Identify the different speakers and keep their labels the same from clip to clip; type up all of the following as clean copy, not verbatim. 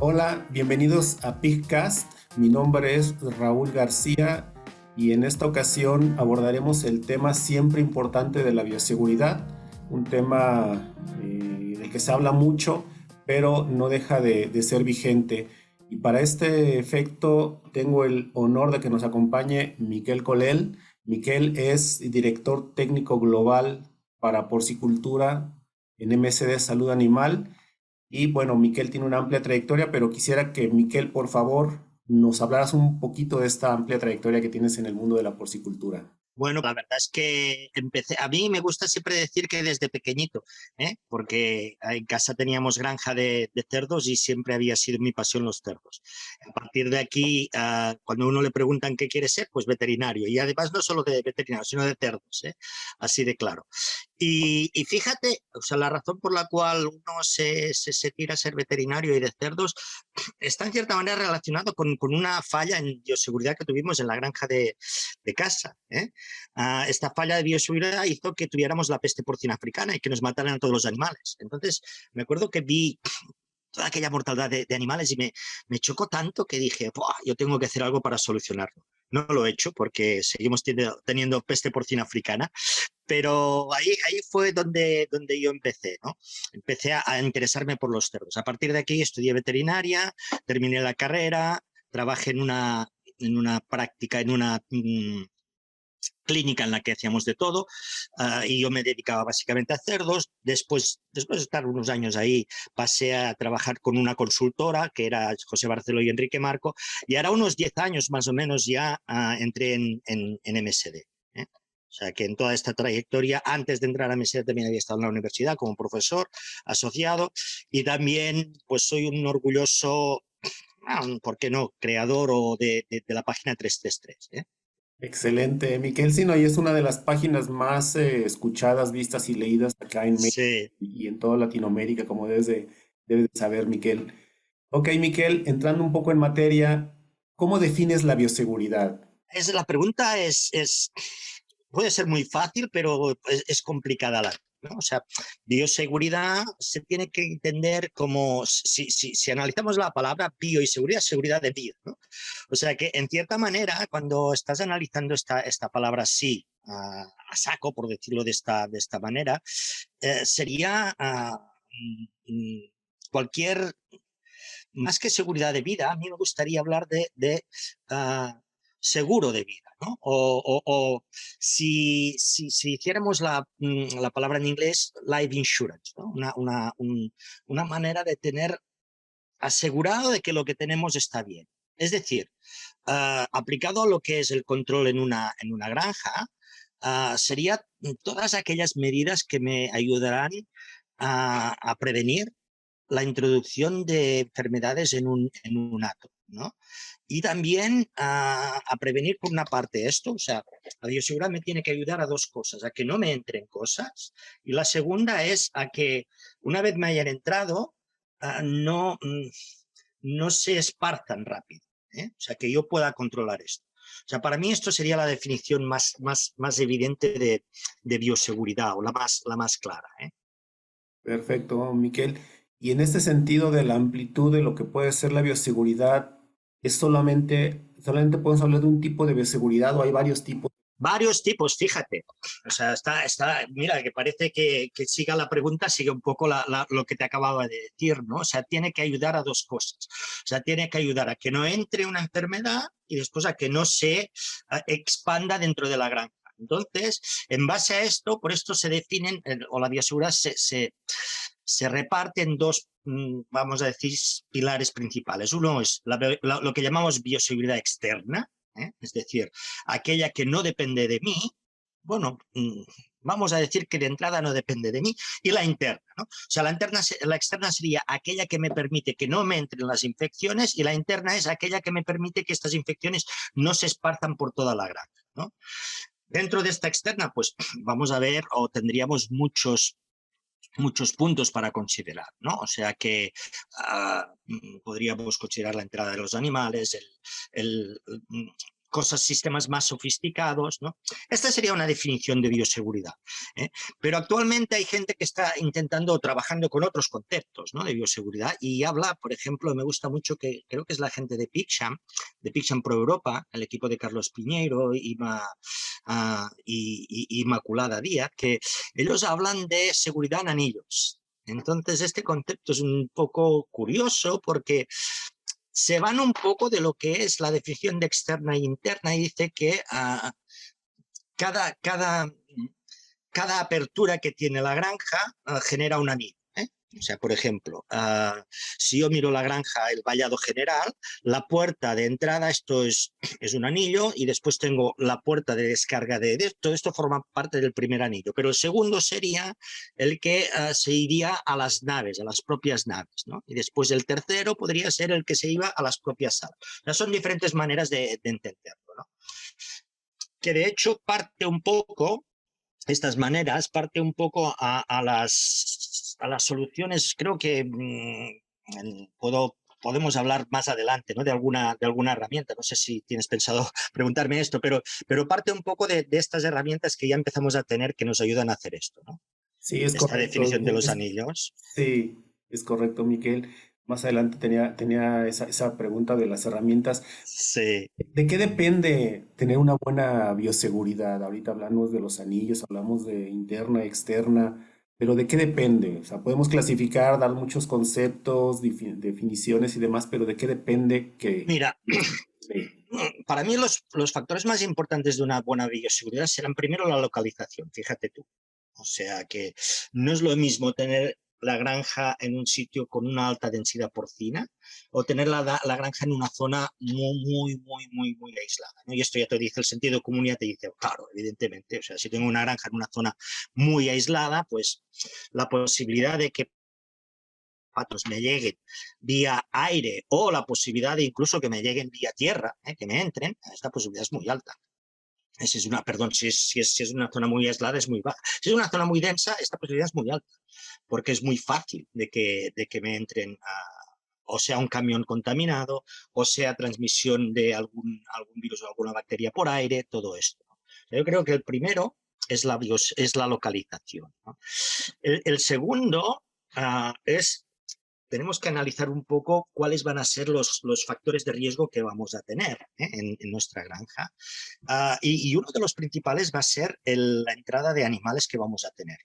Speaker 1: Hola, bienvenidos a Pigcast. Mi nombre es Raúl García y en esta ocasión abordaremos el tema siempre importante de la bioseguridad, un tema del que se habla mucho, pero no deja de ser vigente. Y para este efecto tengo el honor de que nos acompañe Miquel Colel. Miquel es director técnico global para porcicultura en MSD Salud Animal y bueno, Miquel tiene una amplia trayectoria, pero quisiera que Miquel, por favor, nos hablaras un poquito de esta amplia trayectoria que tienes en el mundo de la porcicultura.
Speaker 2: Bueno, la verdad es que a mí me gusta siempre decir que desde pequeñito, porque en casa teníamos granja de cerdos y siempre había sido mi pasión los cerdos. A partir de aquí, cuando uno le preguntan qué quiere ser, pues veterinario. Y además no solo de veterinario, sino de cerdos, así de claro. Y fíjate, o sea, la razón por la cual uno se tira a ser veterinario y de cerdos está en cierta manera relacionado con una falla en bioseguridad que tuvimos en la granja de casa. Esta falla de bioseguridad hizo que tuviéramos la peste porcina africana y que nos mataran a todos los animales. Entonces, me acuerdo que vi toda aquella mortandad de animales y me chocó tanto que dije, "Buah, yo tengo que hacer algo para solucionarlo". No lo he hecho porque seguimos teniendo peste porcina africana, pero ahí fue donde yo empecé, ¿no? Empecé a interesarme por los cerdos. A partir de aquí estudié veterinaria, terminé la carrera, trabajé en una práctica, en una clínica en la que hacíamos de todo, y yo me dedicaba básicamente a cerdos. Después de estar unos años ahí, pasé a trabajar con una consultora que era José Barceló y Enrique Marco, y ahora unos 10 años más o menos ya entré en MSD. O sea que en toda esta trayectoria, antes de entrar a MSD también había estado en la universidad como profesor asociado, y también pues soy un orgulloso, ¿por qué no?, creador de la página 333.
Speaker 1: Excelente, Miquel. Sí, no, y es una de las páginas más escuchadas, vistas y leídas acá en México
Speaker 2: Sí.
Speaker 1: y en toda Latinoamérica, como debes de saber, Miquel. Ok, Miquel, entrando un poco en materia, ¿cómo defines la bioseguridad?
Speaker 2: La pregunta puede ser muy fácil, pero es complicada ¿no? O sea, bioseguridad se tiene que entender como, si analizamos la palabra bio y seguridad, seguridad de vida, ¿no? O sea que, en cierta manera, cuando estás analizando esta palabra así, a saco, por decirlo de esta manera, sería cualquier, más que seguridad de vida, a mí me gustaría hablar de seguro de vida, ¿no? O si hiciéramos la palabra en inglés, life insurance, ¿no? Una manera de tener asegurado de que lo que tenemos está bien. Es decir, aplicado a lo que es el control en una granja, sería todas aquellas medidas que me ayudarán a prevenir la introducción de enfermedades en un hato, ¿no? Y también a prevenir por una parte esto, o sea, la bioseguridad me tiene que ayudar a dos cosas: a que no me entren cosas, y la segunda es a que una vez me hayan entrado, no se esparzan rápido, O sea, que yo pueda controlar esto. O sea, para mí esto sería la definición más evidente de bioseguridad, o la más clara,
Speaker 1: Perfecto, Miquel. Y en este sentido de la amplitud de lo que puede ser la bioseguridad, ¿es solamente podemos hablar de un tipo de bioseguridad o hay varios tipos?
Speaker 2: Varios tipos, fíjate. O sea, mira, que parece que siga la pregunta, sigue un poco lo que te acababa de decir, ¿no? O sea, tiene que ayudar a dos cosas. O sea, tiene que ayudar a que no entre una enfermedad y después a que no se expanda dentro de la granja. Entonces, en base a esto, por esto se definen, o la bioseguridad se reparte en dos, vamos a decir, pilares principales. Uno es lo que llamamos bioseguridad externa, es decir, aquella que no depende de mí. Bueno, vamos a decir que de entrada no depende de mí, y la interna, ¿no? O sea, la externa sería aquella que me permite que no me entren las infecciones, y la interna es aquella que me permite que estas infecciones no se esparzan por toda la granja, ¿no? Dentro de esta externa, pues vamos a ver, o tendríamos muchos puntos para considerar, ¿no? O sea que podríamos considerar la entrada de los animales, cosas, sistemas más sofisticados, ¿no? Esta sería una definición de bioseguridad, ¿eh? Pero actualmente hay gente que está intentando, trabajando con otros conceptos, ¿no?, de bioseguridad, y habla, por ejemplo, me gusta mucho, que creo que es la gente de PicSham Pro Europa, el equipo de Carlos Piñeiro y Inmaculada Díaz, que ellos hablan de seguridad en anillos. Entonces, este concepto es un poco curioso porque se van un poco de lo que es la definición de externa e interna, y dice que cada, cada, cada apertura que tiene la granja genera un anillo, ¿eh? O sea, por ejemplo, si yo miro la granja, el vallado general, la puerta de entrada, esto es un anillo, y después tengo la puerta de descarga todo esto forma parte del primer anillo, pero el segundo sería el que se iría a las naves, a las propias naves, ¿no? Y después el tercero podría ser el que se iba a las propias salas. O sea, son diferentes maneras de entenderlo, ¿no? Que de hecho parte un poco, estas maneras, parte un poco a las soluciones. Creo que podemos hablar más adelante, ¿no?, de alguna herramienta. No sé si tienes pensado preguntarme esto, pero parte un poco de estas herramientas que ya empezamos a tener, que nos ayudan a hacer esto, ¿no?
Speaker 1: Sí, es
Speaker 2: Esta
Speaker 1: correcto.
Speaker 2: definición de los anillos.
Speaker 1: Sí, es correcto, Miquel. Más adelante tenía esa pregunta de las herramientas.
Speaker 2: Sí.
Speaker 1: ¿De qué depende tener una buena bioseguridad? Ahorita hablamos de los anillos, hablamos de interna, externa, pero ¿de qué depende? O sea, podemos clasificar, dar muchos conceptos, definiciones y demás, pero ¿de qué depende que...
Speaker 2: Mira,
Speaker 1: Sí.
Speaker 2: para mí los factores más importantes de una buena bioseguridad serán primero la localización, fíjate tú. O sea que no es lo mismo tener la granja en un sitio con una alta densidad porcina o tener la granja en una zona muy aislada, ¿no? Y esto ya te dice el sentido común, ya te dice, claro, evidentemente, o sea, si tengo una granja en una zona muy aislada, pues la posibilidad de que patos me lleguen vía aire, o la posibilidad de incluso que me lleguen vía tierra, que me entren, esta posibilidad es muy alta. Si es si es una zona muy aislada, es muy baja. Si es una zona muy densa, esta posibilidad es muy alta, porque es muy fácil de que me entren o sea un camión contaminado, o sea transmisión de algún virus o alguna bacteria por aire, todo esto. Yo creo que el primero es la localización, ¿no? El segundo tenemos que analizar un poco cuáles van a ser los factores de riesgo que vamos a tener, en nuestra granja. Y uno de los principales va a ser la entrada de animales que vamos a tener.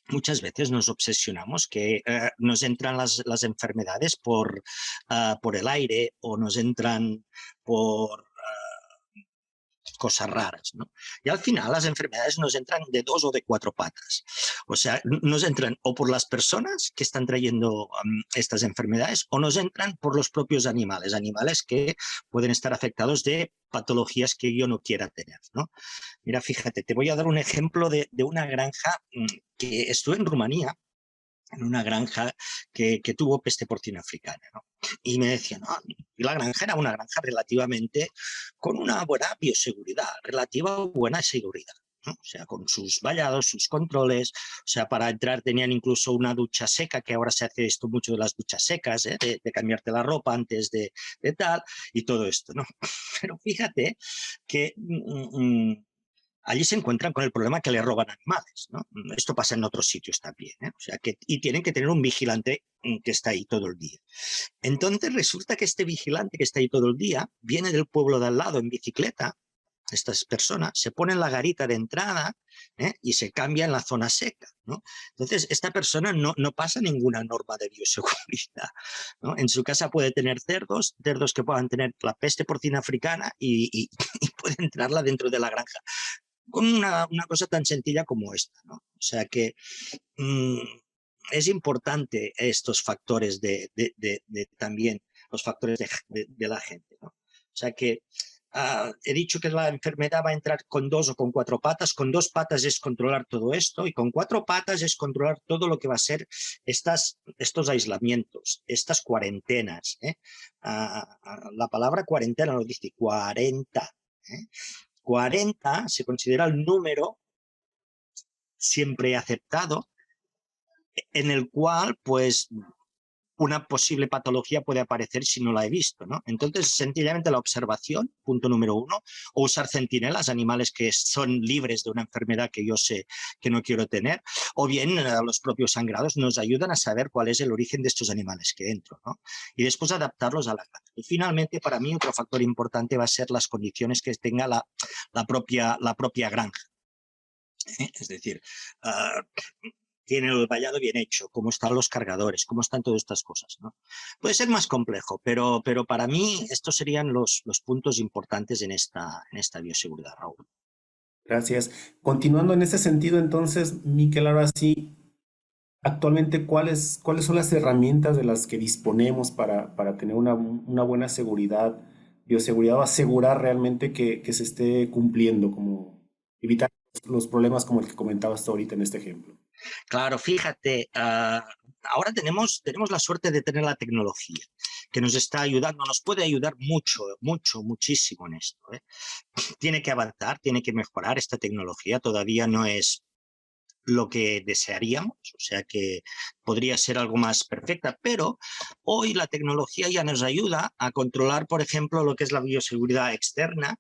Speaker 2: Muchas veces nos obsesionamos que nos entran las enfermedades por el aire, o nos entran por cosas raras, ¿no? Y al final las enfermedades nos entran de 2 o de 4 patas. O sea, nos entran o por las personas que están trayendo estas enfermedades, o nos entran por los propios animales que pueden estar afectados de patologías que yo no quiera tener, ¿no? Mira, fíjate, te voy a dar un ejemplo de una granja que estuve en Rumanía, en una granja que tuvo peste porcina africana, ¿no? Y me decían, no, y la granja era una granja relativamente con una buena bioseguridad, relativa buena seguridad, ¿no? O sea, con sus vallados, sus controles. O sea, para entrar tenían incluso una ducha seca, que ahora se hace esto mucho de las duchas secas, de cambiarte la ropa antes de tal, y todo esto, ¿no? Pero fíjate que allí se encuentran con el problema que le roban animales, ¿no? Esto pasa en otros sitios también, ¿eh? O sea, y tienen que tener un vigilante que está ahí todo el día. Entonces resulta que este vigilante que está ahí todo el día viene del pueblo de al lado en bicicleta. Estas personas se ponen la garita de entrada, y se cambia en la zona seca, ¿no? Entonces, esta persona no pasa ninguna norma de bioseguridad, ¿no? En su casa puede tener cerdos que puedan tener la peste porcina africana, y puede entrarla dentro de la granja con una cosa tan sencilla como esta, ¿no? O sea que mmm, es importante estos factores también, los factores de la gente, ¿no? O sea que he dicho que la enfermedad va a entrar con 2 o con 4 patas. Con 2 patas es controlar todo esto, y con 4 patas es controlar todo lo que va a ser estos aislamientos, estas cuarentenas, ¿eh? La palabra cuarentena lo dice, 40, ¿eh? 40 se considera el número siempre aceptado, en el cual, pues, una posible patología puede aparecer si no la he visto, ¿no? Entonces, sencillamente la observación, punto número 1, o usar centinelas, animales que son libres de una enfermedad que yo sé que no quiero tener, o bien los propios sangrados nos ayudan a saber cuál es el origen de estos animales que entro, ¿no? Y después adaptarlos a la granja. Y finalmente, para mí, otro factor importante va a ser las condiciones que tenga la propia granja. Es decir, uh, tiene el vallado bien hecho, cómo están los cargadores, cómo están todas estas cosas, ¿no? Puede ser más complejo, pero para mí estos serían los puntos importantes en esta bioseguridad, Raúl.
Speaker 1: Gracias. Continuando en ese sentido, entonces, Miquel, ahora sí, actualmente, ¿cuáles son las herramientas de las que disponemos para tener una buena seguridad, bioseguridad, o asegurar realmente que se esté cumpliendo, como evitar los problemas como el que comentabas tú ahorita en este ejemplo?
Speaker 2: Claro, fíjate, ahora tenemos la suerte de tener la tecnología que nos está ayudando, nos puede ayudar mucho, mucho, muchísimo en esto, ¿eh? Tiene que avanzar, tiene que mejorar esta tecnología, todavía no es lo que desearíamos, o sea que podría ser algo más perfecta, pero hoy la tecnología ya nos ayuda a controlar, por ejemplo, lo que es la bioseguridad externa.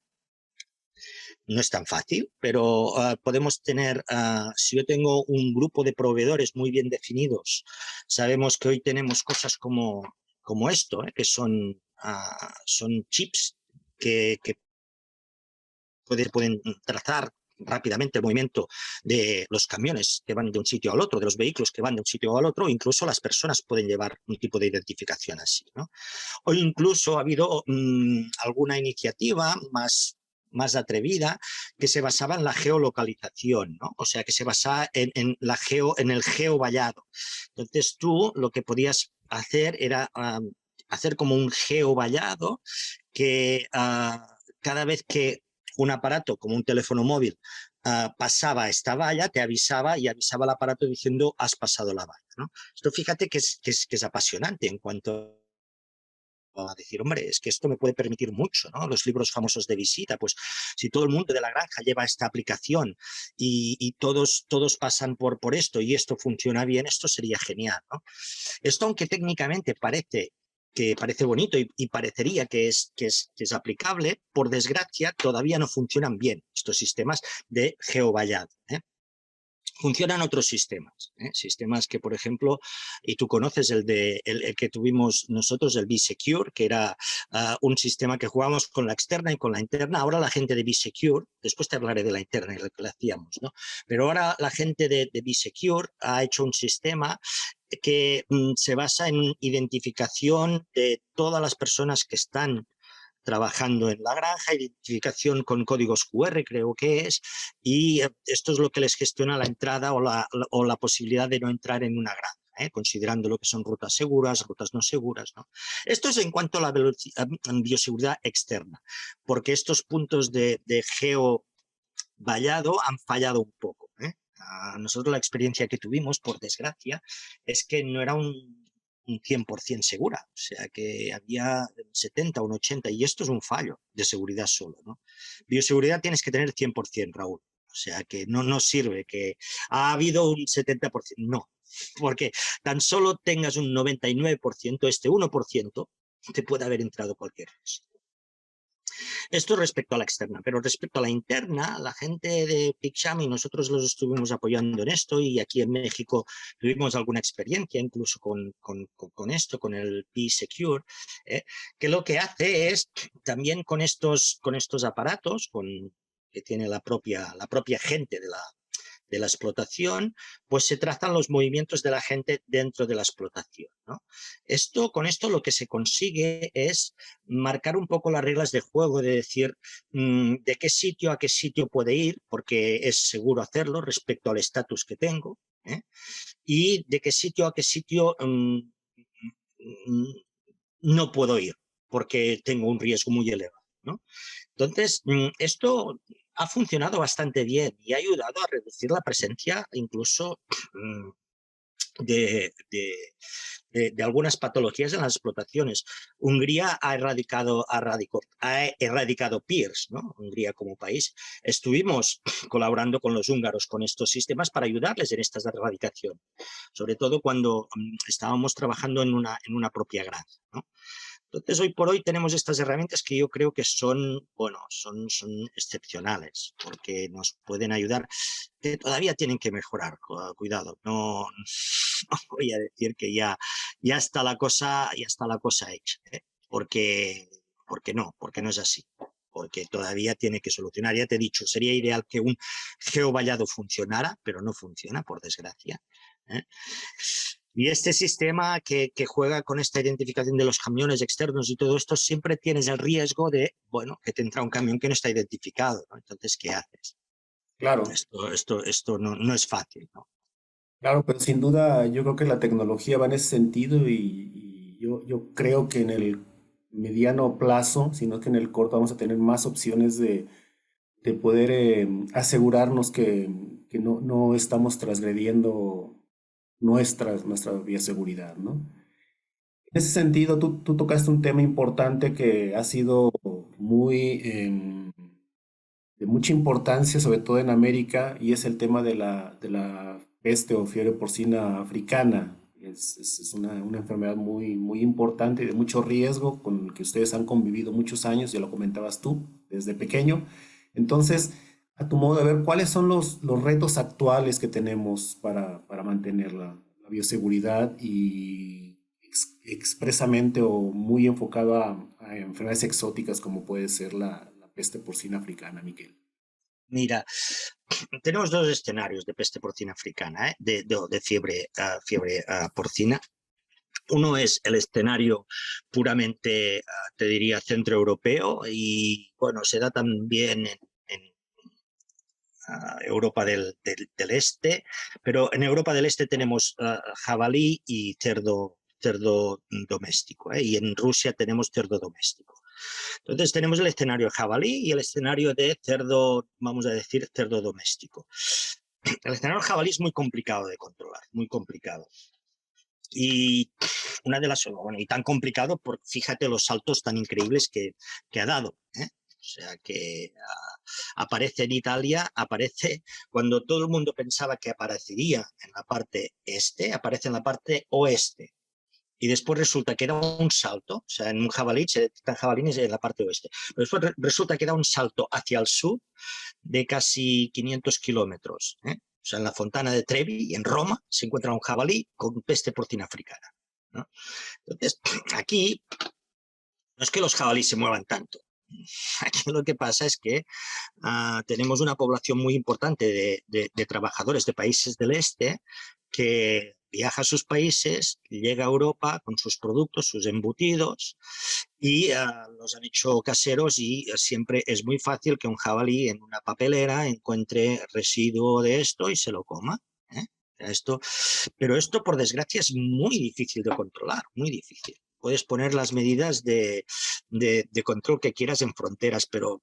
Speaker 2: No es tan fácil, pero podemos tener, si yo tengo un grupo de proveedores muy bien definidos, sabemos que hoy tenemos cosas como esto, que son chips que pueden trazar rápidamente el movimiento de los camiones que van de un sitio al otro, de los vehículos que van de un sitio al otro, incluso las personas pueden llevar un tipo de identificación así, ¿no? O incluso ha habido alguna iniciativa más atrevida que se basaba en la geolocalización, ¿no? O sea, que se basaba en el geovallado. Entonces tú lo que podías hacer era hacer como un geovallado que cada vez que un aparato como un teléfono móvil pasaba esta valla, te avisaba y avisaba al aparato diciendo has pasado la valla, ¿no? Esto fíjate que es apasionante en cuanto a decir, hombre, es que esto me puede permitir mucho, ¿no? Los libros famosos de visita, pues si todo el mundo de la granja lleva esta aplicación y todos pasan por esto y esto funciona bien, esto sería genial, ¿no? Esto, aunque técnicamente parece bonito y parecería que es aplicable, por desgracia todavía no funcionan bien estos sistemas de geovallado, ¿eh? Funcionan otros sistemas, ¿eh? Sistemas que, por ejemplo, y tú conoces el que tuvimos nosotros, el B-Secure, que era un sistema que jugábamos con la externa y con la interna. Ahora la gente de B-Secure, después te hablaré de la interna y lo que le hacíamos, ¿no? Pero ahora la gente de B-Secure ha hecho un sistema que se basa en identificación de todas las personas que están trabajando en la granja, identificación con códigos QR, creo que es, y esto es lo que les gestiona la entrada o la posibilidad de no entrar en una granja, considerando lo que son rutas seguras, rutas no seguras, ¿no? Esto es en cuanto a la bioseguridad externa, porque estos puntos de geovallado han fallado un poco, ¿eh? A nosotros la experiencia que tuvimos, por desgracia, es que no era un 100% segura, o sea que había 70, un 80, y esto es un fallo de seguridad solo, ¿no? Bioseguridad tienes que tener 100%, Raúl, o sea que no sirve que ha habido un 70%, no, porque tan solo tengas un 99%, este 1% te puede haber entrado cualquier cosa. Esto respecto a la externa, pero respecto a la interna, la gente de Pixam y nosotros los estuvimos apoyando en esto y aquí en México tuvimos alguna experiencia incluso con esto, con el P-Secure, que lo que hace es también con estos aparatos, que tiene la propia gente de la explotación, pues se trazan los movimientos de la gente dentro de la explotación, ¿no? Con esto lo que se consigue es marcar un poco las reglas de juego, de decir de qué sitio a qué sitio puede ir, porque es seguro hacerlo respecto al estatus que tengo, y de qué sitio a qué sitio no puedo ir, porque tengo un riesgo muy elevado, ¿no? Entonces, esto ha funcionado bastante bien y ha ayudado a reducir la presencia, incluso de algunas patologías en las explotaciones. Hungría ha erradicado PIRS, ¿no? Hungría como país. Estuvimos colaborando con los húngaros con estos sistemas para ayudarles en esta erradicación, sobre todo cuando estábamos trabajando en una propia granja, ¿no? Entonces, hoy por hoy tenemos estas herramientas que yo creo que son, bueno, son excepcionales, porque nos pueden ayudar, que todavía tienen que mejorar, cuidado, no, no voy a decir que ya está la cosa hecha, ¿eh? Porque no es así, porque todavía tiene que solucionar. Ya te he dicho, sería ideal que un geovallado funcionara, pero no funciona, por desgracia, ¿eh? Y este sistema que juega con esta identificación de los camiones externos y todo esto, siempre tienes el riesgo de, bueno, que te entra un camión que no está identificado, ¿no? Entonces, ¿qué haces?
Speaker 1: Claro,
Speaker 2: Esto no es fácil, ¿no?
Speaker 1: claro, pero sin duda yo creo que la tecnología va en ese sentido y yo creo que en el mediano plazo, sino que en el corto vamos a tener más opciones de poder asegurarnos que no estamos transgrediendo nuestra bioseguridad, ¿no? En ese sentido, tú tocaste un tema importante que ha sido muy de mucha importancia, sobre todo en América, y es el tema de la peste o fiebre porcina africana. Es una enfermedad muy importante y de mucho riesgo con el que ustedes han convivido muchos años, ya lo comentabas tú, desde pequeño. Entonces, a tu modo de ver, ¿cuáles son los retos actuales que tenemos para mantener la bioseguridad y expresamente o muy enfocado a enfermedades exóticas como puede ser la peste porcina africana, Miguel?
Speaker 2: Mira, tenemos dos escenarios de peste porcina africana, ¿eh? De fiebre porcina. Uno es el escenario puramente, te diría, centroeuropeo y, bueno, se da también en Europa del Este, pero en Europa del Este tenemos jabalí y cerdo doméstico, ¿eh? Y en Rusia tenemos cerdo doméstico. Entonces tenemos el escenario de jabalí y el escenario de cerdo, vamos a decir, cerdo doméstico. El escenario del jabalí es muy complicado de controlar, muy complicado. Y bueno, y tan complicado, porque fíjate los saltos tan increíbles que ha dado, ¿eh? O sea que aparece en Italia, aparece cuando todo el mundo pensaba que aparecería en la parte este, aparece en la parte oeste. Y después resulta que da un salto, o sea, en un jabalí se detectan jabalíes en la parte oeste, pero después resulta que da un salto hacia el sur de casi 500 kilómetros, ¿eh? O sea, en la Fontana de Trevi, en Roma, se encuentra un jabalí con peste porcina africana, ¿no? Entonces, aquí no es que los jabalíes se muevan tanto. Aquí lo que pasa es que tenemos una población muy importante de trabajadores de países del este que viaja a sus países, llega a Europa con sus productos, sus embutidos, y los han hecho caseros y siempre es muy fácil que un jabalí en una papelera encuentre residuo de esto y se lo coma, ¿eh? Pero esto, por desgracia, es muy difícil de controlar, muy difícil. Puedes poner las medidas de control que quieras en fronteras, pero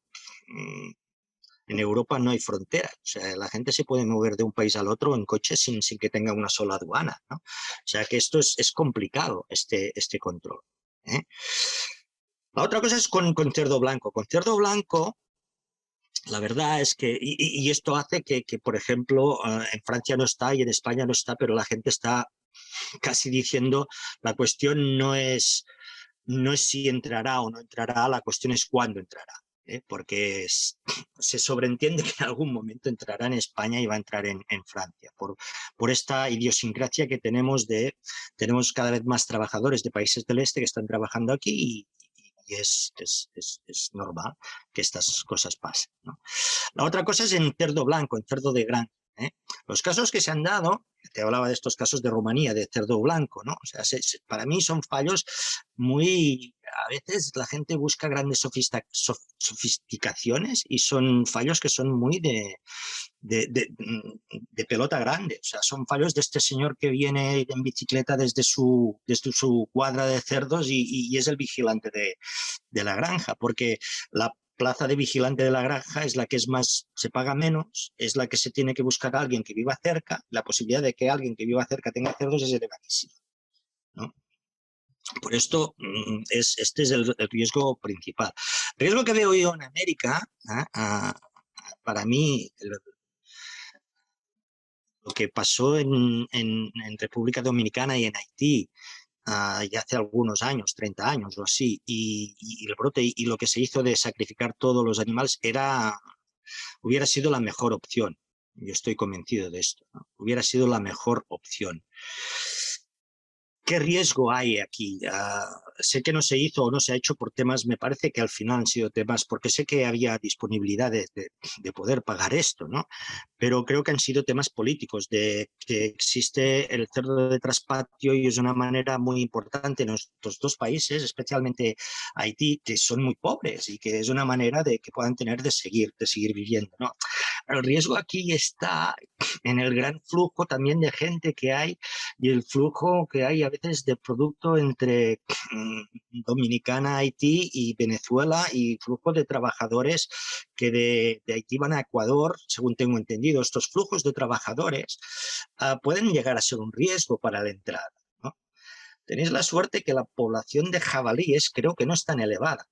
Speaker 2: en Europa no hay fronteras. O sea, la gente se puede mover de un país al otro en coche sin que tenga una sola aduana, ¿no? O sea, que esto es complicado, este control, ¿eh? La otra cosa es con cerdo blanco. Con cerdo blanco, la verdad es que, y esto hace que, por ejemplo, en Francia no está y en España no está, pero la gente está casi diciendo, la cuestión no es si entrará o no entrará, la cuestión es cuándo entrará, ¿eh? Porque se sobreentiende que en algún momento entrará en España y va a entrar en Francia, por esta idiosincrasia que tenemos cada vez más trabajadores de países del este que están trabajando aquí y es normal que estas cosas pasen, ¿no? La otra cosa es en cerdo blanco, en cerdo de granja, ¿eh? Los casos que se han dado, te hablaba de estos casos de Rumanía, de cerdo blanco, ¿no? O sea, para mí son fallos muy... A veces la gente busca grandes sofisticaciones y son fallos que son muy de pelota grande. O sea, son fallos de este señor que viene en bicicleta desde su cuadra de cerdos y es el vigilante de la granja, porque plaza de vigilante de la granja es la que es más, se paga menos, es la que se tiene que buscar a alguien que viva cerca. La posibilidad de que alguien que viva cerca tenga cerdos es elevadísima, ¿no? Por esto, este es el riesgo principal. El riesgo que veo yo en América, para mí, lo que pasó en República Dominicana y en Haití, ya hace algunos años, 30 años o así, y el brote y lo que se hizo de sacrificar todos los animales hubiera sido la mejor opción. Yo estoy convencido de esto, ¿no? Hubiera sido la mejor opción. ¿Qué riesgo hay aquí? Sé que no se hizo o no se ha hecho por temas, me parece que al final han sido temas, porque sé que había disponibilidad de poder pagar esto, ¿no? Pero creo que han sido temas políticos, de que existe el cerdo de traspatio y es una manera muy importante en estos dos países, especialmente Haití, que son muy pobres y que es una manera de que puedan tener de seguir viviendo, ¿no? El riesgo aquí está en el gran flujo también de gente que hay y el flujo que hay a veces de producto entre Dominicana, Haití y Venezuela, y flujo de trabajadores que de Haití van a Ecuador, según tengo entendido. Estos flujos de trabajadores pueden llegar a ser un riesgo para la entrada, ¿no? Tenéis la suerte que la población de jabalíes creo que no es tan elevada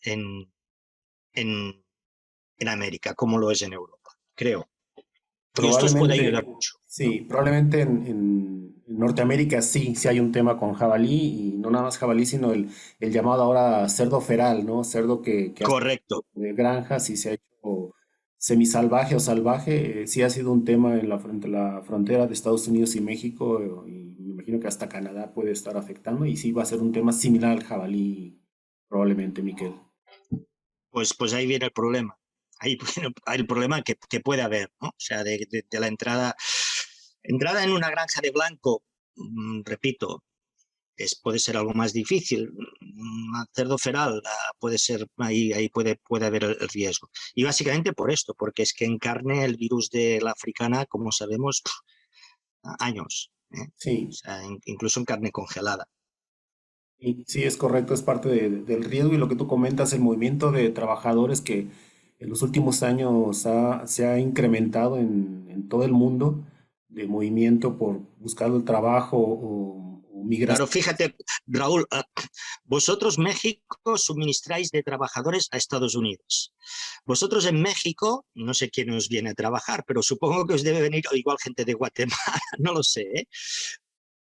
Speaker 2: en, en, en América como lo es en Europa, creo. Y esto os puede ayudar
Speaker 1: Probablemente,
Speaker 2: mucho, ¿no?
Speaker 1: sí, probablemente en Norteamérica sí, sí hay un tema con jabalí, y no nada más jabalí, sino el llamado ahora cerdo feral, ¿no? Cerdo que hace
Speaker 2: Correcto.
Speaker 1: de granjas y se ha hecho semisalvaje o salvaje. Sí ha sido un tema en entre la frontera de Estados Unidos y México, y me imagino que hasta Canadá puede estar afectando, y sí va a ser un tema similar al jabalí, probablemente, Miquel.
Speaker 2: Pues ahí viene el problema. Ahí viene el problema que puede haber, ¿no? O sea, de la entrada en una granja de blanco, repito, puede ser algo más difícil. Un cerdo feral puede ser, ahí puede haber el riesgo. Y básicamente por esto, porque es que en carne el virus de la africana, como sabemos, años, ¿eh? O
Speaker 1: Sí.
Speaker 2: sea, incluso en carne congelada.
Speaker 1: Y sí, es correcto, es parte del riesgo, y lo que tú comentas, el movimiento de trabajadores que en los últimos años se ha incrementado en todo el mundo, de movimiento por buscar el trabajo o
Speaker 2: Claro,
Speaker 1: migración.
Speaker 2: fíjate, Raúl, vosotros México suministráis de trabajadores a Estados Unidos. Vosotros en México, no sé quién os viene a trabajar, pero supongo que os debe venir igual gente de Guatemala, no lo sé, ¿eh?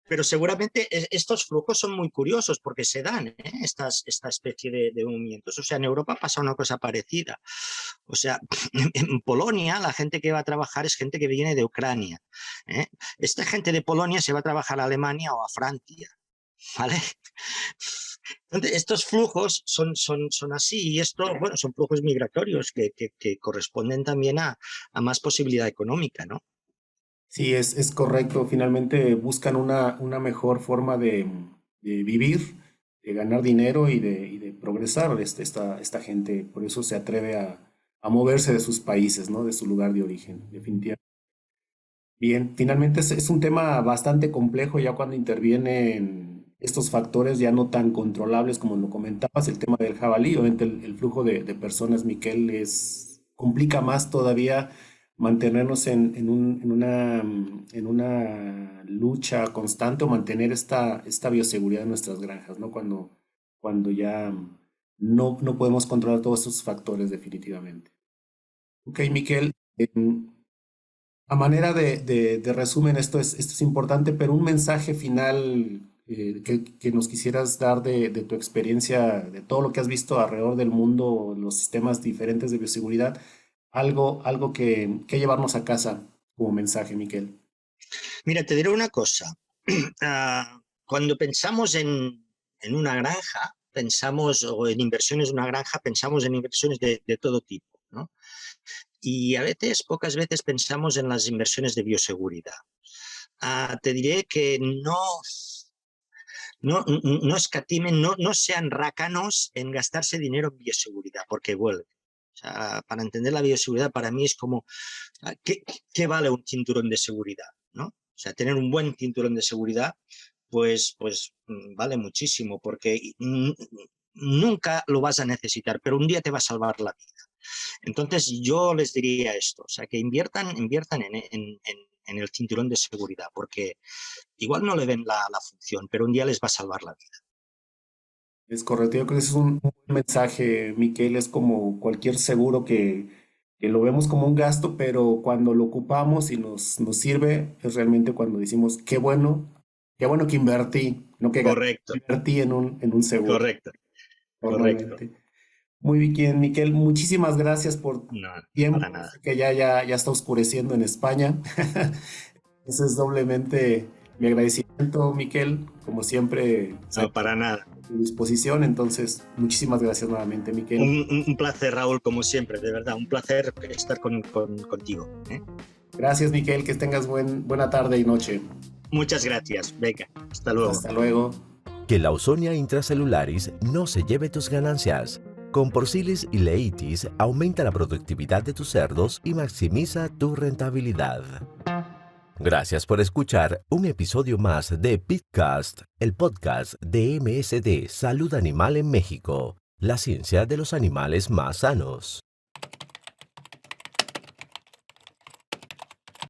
Speaker 2: Pero seguramente estos flujos son muy curiosos porque se dan, ¿eh? Esta especie de movimientos. O sea, en Europa pasa una cosa parecida. O sea, en Polonia la gente que va a trabajar es gente que viene de Ucrania, ¿eh? Esta gente de Polonia se va a trabajar a Alemania o a Francia, ¿vale? Entonces, estos flujos son así, y esto, bueno, son flujos migratorios que corresponden también a más posibilidad económica, ¿no?
Speaker 1: Sí, es correcto. Finalmente buscan una mejor forma de vivir, de ganar dinero y de progresar, esta gente. Por eso se atreve a moverse de sus países, ¿no? De su lugar de origen, definitivamente. Bien, finalmente es un tema bastante complejo ya cuando intervienen estos factores ya no tan controlables como lo comentabas, el tema del jabalí. Obviamente el flujo de personas, Miquel, complica más todavía mantenernos en una lucha constante, o mantener esta bioseguridad en nuestras granjas, ¿no? Cuando ya no podemos controlar todos estos factores definitivamente. Ok, Miquel. A manera de resumen, esto es importante, pero un mensaje final, que nos quisieras dar de tu experiencia, de todo lo que has visto alrededor del mundo, los sistemas diferentes de bioseguridad, algo que llevarnos a casa como mensaje, Miquel.
Speaker 2: Mira, te diré una cosa. Cuando pensamos en una granja, pensamos, o en inversiones de una granja, pensamos en inversiones de todo tipo, ¿no? Y a veces, pocas veces pensamos en las inversiones de bioseguridad. Te diré que no escatimen, no sean rácanos en gastarse dinero en bioseguridad, porque vuelve. O sea, para entender la bioseguridad, para mí es como, ¿qué vale un cinturón de seguridad? ¿No? O sea, tener un buen cinturón de seguridad, pues vale muchísimo, porque nunca lo vas a necesitar, pero un día te va a salvar la vida. Entonces yo les diría esto, o sea, que inviertan en el cinturón de seguridad, porque igual no le ven la función, pero un día les va a salvar la vida.
Speaker 1: Es correcto, yo creo que ese es un buen mensaje, Miquel, es como cualquier seguro que lo vemos como un gasto, pero cuando lo ocupamos y nos sirve, es realmente cuando decimos, qué bueno que invertí, no que gasté,
Speaker 2: Correcto,
Speaker 1: invertí en un seguro,
Speaker 2: correcto, correcto.
Speaker 1: normalmente. Muy bien, Miquel, muchísimas gracias por tu
Speaker 2: No, para
Speaker 1: tiempo,
Speaker 2: nada.
Speaker 1: sé que ya está oscureciendo en España. Ese es doblemente mi agradecimiento, Miquel, como siempre,
Speaker 2: No, para nada.
Speaker 1: a tu disposición. Entonces, muchísimas gracias nuevamente, Miquel.
Speaker 2: Un placer, Raúl, como siempre, de verdad, un placer estar contigo. ¿Eh?
Speaker 1: Gracias, Miquel, que tengas buena tarde y noche.
Speaker 2: Muchas gracias. Venga, hasta luego.
Speaker 1: Hasta luego.
Speaker 3: Que la Ausonia intracelularis no se lleve tus ganancias. Con Porcilis y Leitis aumenta la productividad de tus cerdos y maximiza tu rentabilidad. Gracias por escuchar un episodio más de Pitcast, el podcast de MSD Salud Animal en México, la ciencia de los animales más sanos.